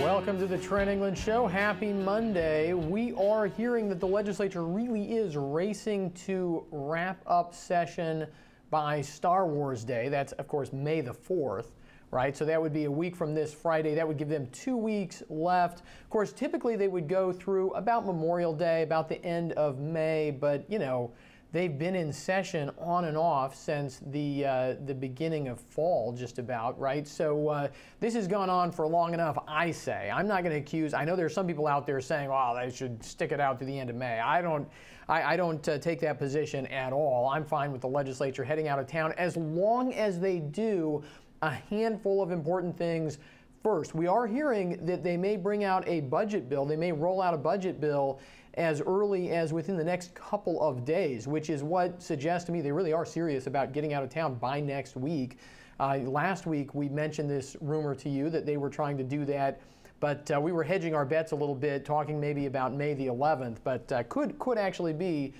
Welcome to the Trent England Show. Happy Monday. We are hearing that the legislature really is racing to wrap up session by Star Wars Day. That's, of course, May the 4th, right? So that would be a week from this Friday. That would give them 2 weeks left. Of course, typically they would go through about Memorial Day, about the end of May, but, you know, they've been in session on and off since the beginning of fall, just about, right? So this has gone on for long enough, I say. I'm not going to accuse. I know there's some people out there saying, "Oh, they should stick it out to the end of May." I don't take that position at all. I'm fine with the legislature heading out of town as long as they do a handful of important things first. We are hearing that they may bring out a budget bill. They may roll out a budget bill as early as within the next couple of days, which is what suggests to me they really are serious about getting out of town by next week. Last week, we mentioned this rumor to you that they were trying to do that, but we were hedging our bets a little bit, talking maybe about May the 11th, but could actually be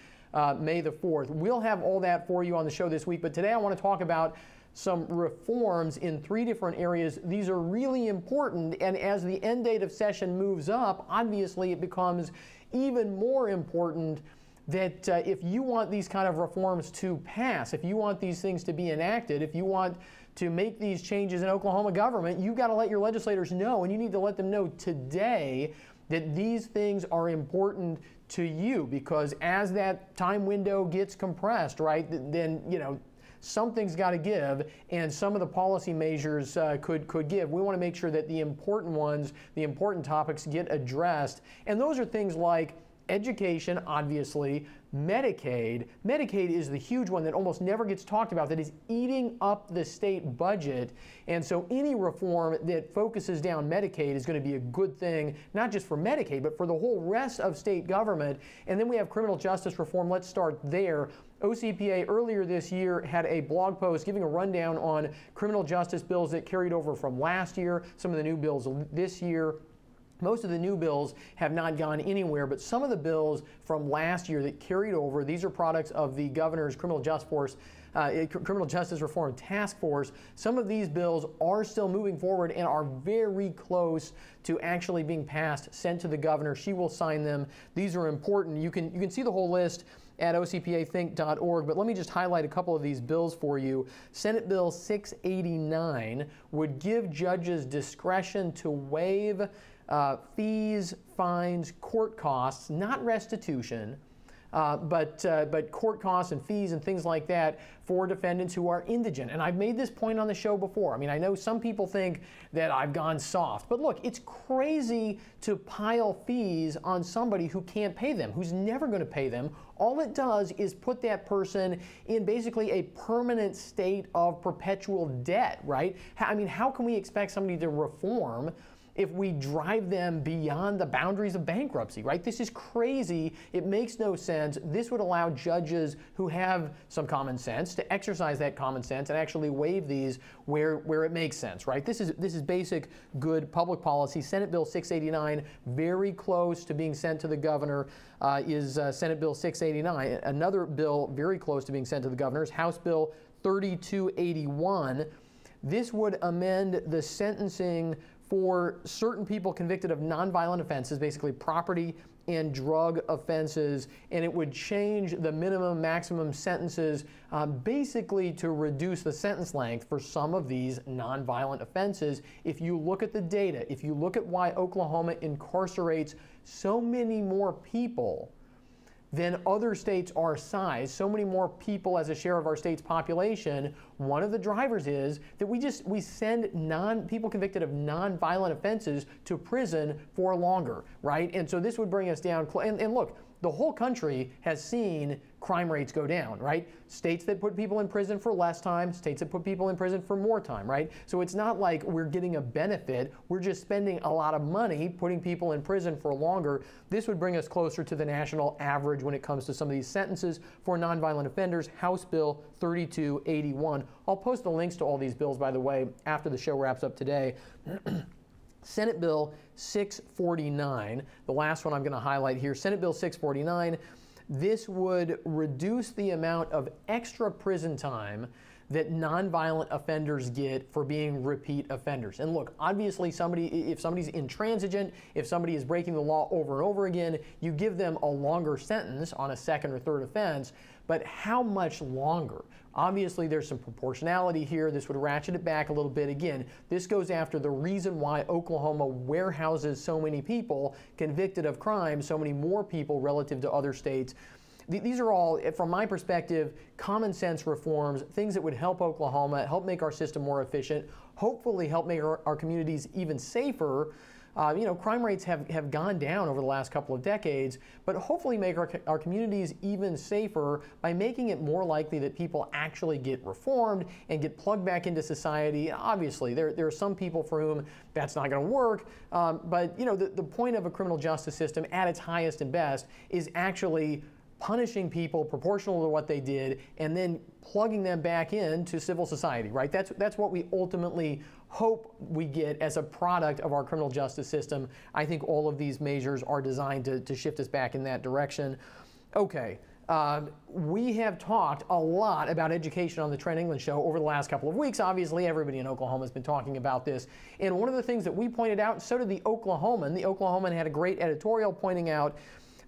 May the 4th. We'll have all that for you on the show this week, but today I want to talk about some reforms in 3 different areas. These are really important, and as the end date of session moves up, obviously it becomes even more important that if you want these kind of reforms to pass, if you want these things to be enacted, if you want to make these changes in Oklahoma government, you've got to let your legislators know, and you need to let them know today that these things are important to you, because as that time window gets compressed, right, then, you know, something's got to give, and some of the policy measures could give. We want to make sure that the important ones, the important topics get addressed, and those are things like education, obviously, Medicaid. Medicaid is the huge one that almost never gets talked about, that is eating up the state budget, and so any reform that focuses down Medicaid is going to be a good thing, not just for Medicaid, but for the whole rest of state government. And then we have criminal justice reform. Let's start there. OCPA earlier this year had a blog post giving a rundown on criminal justice bills that carried over from last year, some of the new bills this year. Most of the new bills have not gone anywhere, but some of the bills from last year that carried over, these are products of the governor's criminal justice reform task force. Some of these bills are still moving forward and are very close to actually being passed, sent to the governor. She will sign them. These are important. You can see the whole list at ocpathink.org, but let me just highlight a couple of these bills for you. Senate Bill 689 would give judges discretion to waive fees, fines, court costs, not restitution, but court costs and fees and things like that for defendants who are indigent. And I've made this point on the show before. I mean, I know some people think that I've gone soft, but look, it's crazy to pile fees on somebody who can't pay them, who's never going to pay them. All it does is put that person in basically a permanent state of perpetual debt, right? I mean, how can we expect somebody to reform if we drive them beyond the boundaries of bankruptcy, right? This is crazy. It makes no sense. This would allow judges who have some common sense to exercise that common sense and actually waive these where it makes sense, right? This is basic good public policy. Senate Bill 689, very close to being sent to the governor, is Senate Bill 689. Another bill very close to being sent to the governor is House Bill 3281. This would amend the sentencing for certain people convicted of nonviolent offenses, basically property and drug offenses, and it would change the minimum maximum sentences basically to reduce the sentence length for some of these nonviolent offenses. If you look at the data, if you look at why Oklahoma incarcerates so many more people than other states our size, so many more people as a share of our state's population, one of the drivers is that we send people convicted of nonviolent offenses to prison for longer, right? And so this would bring us down, and look, the whole country has seen crime rates go down, right? States that put people in prison for less time, states that put people in prison for more time, right? So it's not like we're getting a benefit, we're just spending a lot of money putting people in prison for longer. This would bring us closer to the national average when it comes to some of these sentences for nonviolent offenders. House Bill 3281. I'll post the links to all these bills, by the way, after the show wraps up today. Senate Bill 649, the last one I'm going to highlight here, Senate Bill 649, this would reduce the amount of extra prison time that nonviolent offenders get for being repeat offenders. And look, obviously if somebody's intransigent, if somebody is breaking the law over and over again, you give them a longer sentence on a second or third offense, but how much longer? Obviously, there's some proportionality here. This would ratchet it back a little bit. Again, this goes after the reason why Oklahoma warehouses so many people convicted of crimes, so many more people relative to other states. These are all, from my perspective, common sense reforms, things that would help Oklahoma, help make our system more efficient, hopefully help make our communities even safer. Crime rates have gone down over the last couple of decades, but hopefully make our communities even safer by making it more likely that people actually get reformed and get plugged back into society. Obviously, there are some people for whom that's not going to work, but the point of a criminal justice system at its highest and best is actually punishing people proportional to what they did and then plugging them back into civil society, right? That's what we ultimately hope we get as a product of our criminal justice system. I think all of these measures are designed to shift us back in that direction. Okay. We have talked a lot about education on the Trent England Show over the last couple of weeks. Obviously, everybody in Oklahoma has been talking about this. And one of the things that we pointed out, so did the Oklahoman had a great editorial pointing out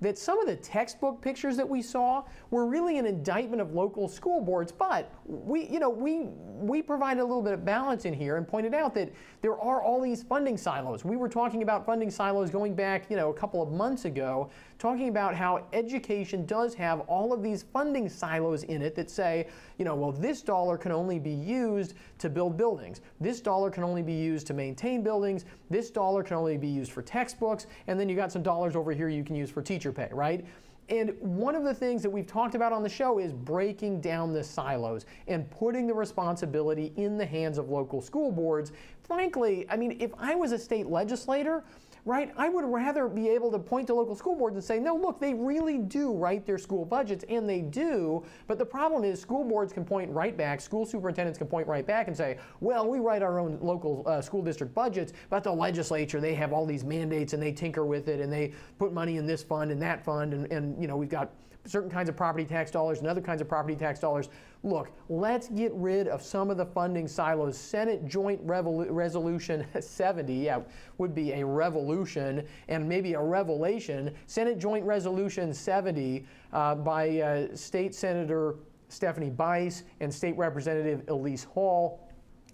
that some of the textbook pictures that we saw were really an indictment of local school boards, but we provided a little bit of balance in here and pointed out that there are all these funding silos. We were talking about funding silos going back, a couple of months ago, talking about how education does have all of these funding silos in it that say, well, this dollar can only be used to build buildings. This dollar can only be used to maintain buildings. This dollar can only be used for textbooks. And then you got some dollars over here you can use for teacher pay, right? And one of the things that we've talked about on the show is breaking down the silos and putting the responsibility in the hands of local school boards. Frankly, if I was a state legislator, right, I would rather be able to point to local school boards and say, no, look, they really do write their school budgets, and they do, but the problem is school boards can point right back, school superintendents can point right back and say, well, we write our own local school district budgets, but the legislature, they have all these mandates and they tinker with it and they put money in this fund and that fund, and we've got certain kinds of property tax dollars and other kinds of property tax dollars. Look, let's get rid of some of the funding silos. Senate Joint Resolution 70, would be a revolution and maybe a revelation. Senate Joint Resolution 70 by State Senator Stephanie Bice and State Representative Elise Hall.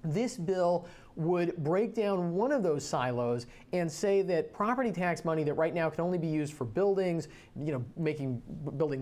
This bill would break down one of those silos and say that property tax money that right now can only be used for buildings, building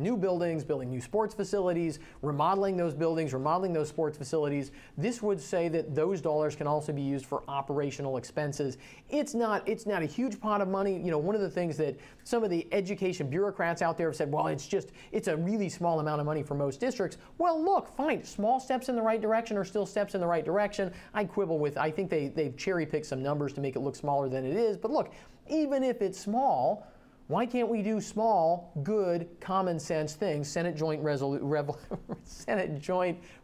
new buildings, building new sports facilities, remodeling those buildings, remodeling those sports facilities, this would say that those dollars can also be used for operational expenses. It's not a huge pot of money. One of the things that some of the education bureaucrats out there have said, well, it's a really small amount of money for most districts. Well, look, fine, small steps in the right direction are still steps in the right direction. I quibble with, I think they've cherry-picked some numbers to make it look smaller than it is. But look, even if it's small, why can't we do small, good, common sense things? Senate Joint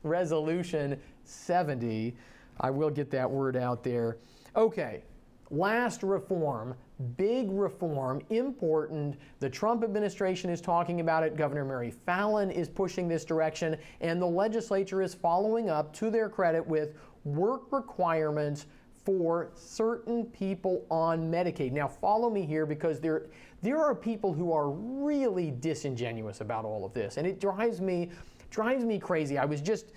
Resolution 70. I will get that word out there. Okay, last reform, big reform, important. The Trump administration is talking about it. Governor Mary Fallin is pushing this direction, and the legislature is following up, to their credit, with work requirements for certain people on Medicaid. Now, follow me here, because there are people who are really disingenuous about all of this, and it drives me crazy. I was just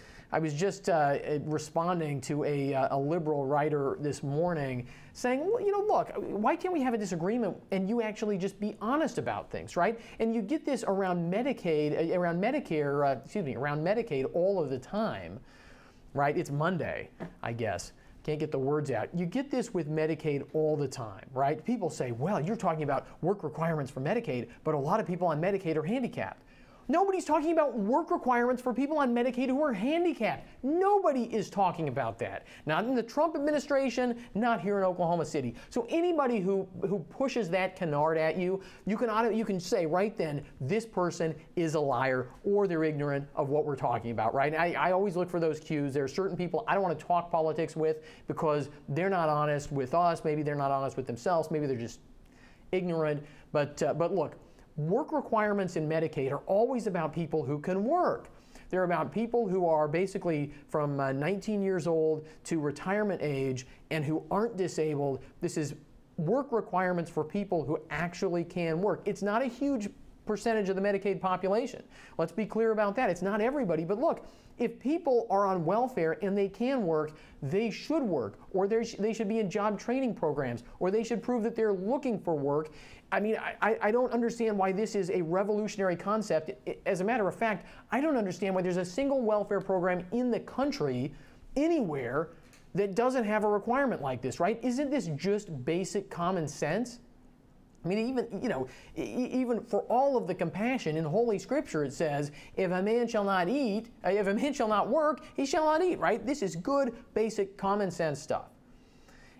responding to a liberal writer this morning saying, well, look, why can't we have a disagreement and you actually just be honest about things, right? And you get this around Medicaid, around Medicaid all of the time, right? It's Monday, I guess. Can't get the words out. You get this with Medicaid all the time, right? People say, well, you're talking about work requirements for Medicaid, but a lot of people on Medicaid are handicapped. Nobody's talking about work requirements for people on Medicaid who are handicapped. Nobody is talking about that. Not in the Trump administration, not here in Oklahoma City. So anybody who pushes that canard at you, you can say right then, this person is a liar, or they're ignorant of what we're talking about, right? I always look for those cues. There are certain people I don't want to talk politics with because they're not honest with us. Maybe they're not honest with themselves. Maybe they're just ignorant. But look, work requirements in Medicaid are always about people who can work. They're about people who are basically from 19 years old to retirement age and who aren't disabled. This is work requirements for people who actually can work. It's not a huge percentage of the Medicaid population. Let's be clear about that. It's not everybody, but look, if people are on welfare and they can work, they should work, or they should be in job training programs, or they should prove that they're looking for work. I mean, I don't understand why this is a revolutionary concept. As a matter of fact, I don't understand why there's a single welfare program in the country, anywhere, that doesn't have a requirement like this, right? Isn't this just basic common sense? I mean, even for all of the compassion in Holy Scripture, it says, if a man shall not eat, if a man shall not work, he shall not eat, right? This is good, basic, common sense stuff.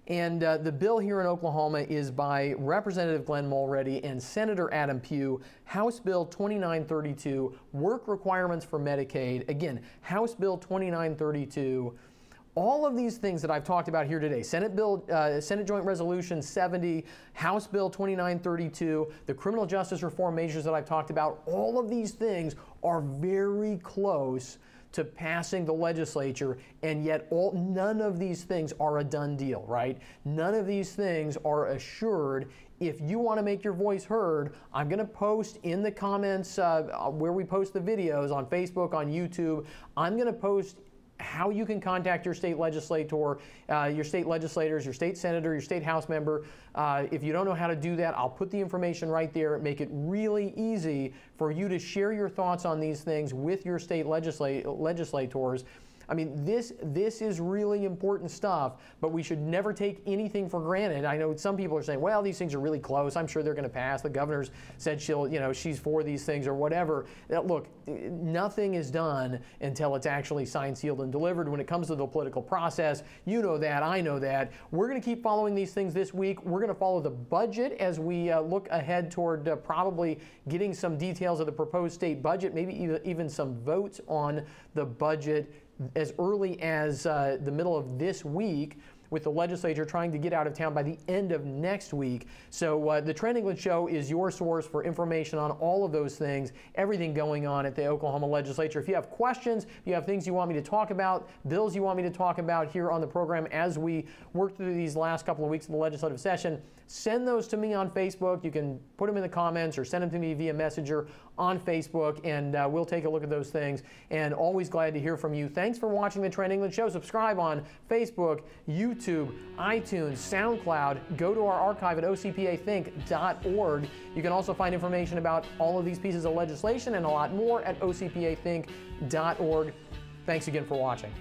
And the bill here in Oklahoma is by Representative Glenn Mulready and Senator Adam Pugh, House Bill 2932, Work Requirements for Medicaid. Again, House Bill 2932. All of these things that I've talked about here today, Senate Joint Resolution 70, House Bill 2932, the criminal justice reform measures that I've talked about, all of these things are very close to passing the legislature, and yet none of these things are a done deal, right? None of these things are assured. If you want to make your voice heard, I'm going to post in the comments where we post the videos on Facebook, on YouTube, I'm going to post how you can contact your state legislator, your state legislators, your state senator, your state house member. If you don't know how to do that, I'll put the information right there. Make it really easy for you to share your thoughts on these things with your state legislators. I mean, this is really important stuff, but we should never take anything for granted. I know some people are saying, well, these things are really close. I'm sure they're going to pass. The governor's said she's for these things or whatever. Look, nothing is done until it's actually signed, sealed, and delivered. When it comes to the political process, you know that, I know that. We're going to keep following these things this week. We're going to follow the budget as we look ahead toward probably getting some details of the proposed state budget, maybe even some votes on the budget as early as the middle of this week, with the legislature trying to get out of town by the end of next week. So the Trent England Show is your source for information on all of those things, everything going on at the Oklahoma Legislature. If you have questions, if you have things you want me to talk about, bills you want me to talk about here on the program as we work through these last couple of weeks of the legislative session, send those to me on Facebook. You can put them in the comments or send them to me via Messenger on Facebook, and we'll take a look at those things. And always glad to hear from you. Thanks for watching the Trent England Show. Subscribe on Facebook, YouTube, iTunes, SoundCloud. Go to our archive at ocpathink.org. You can also find information about all of these pieces of legislation and a lot more at ocpathink.org. Thanks again for watching.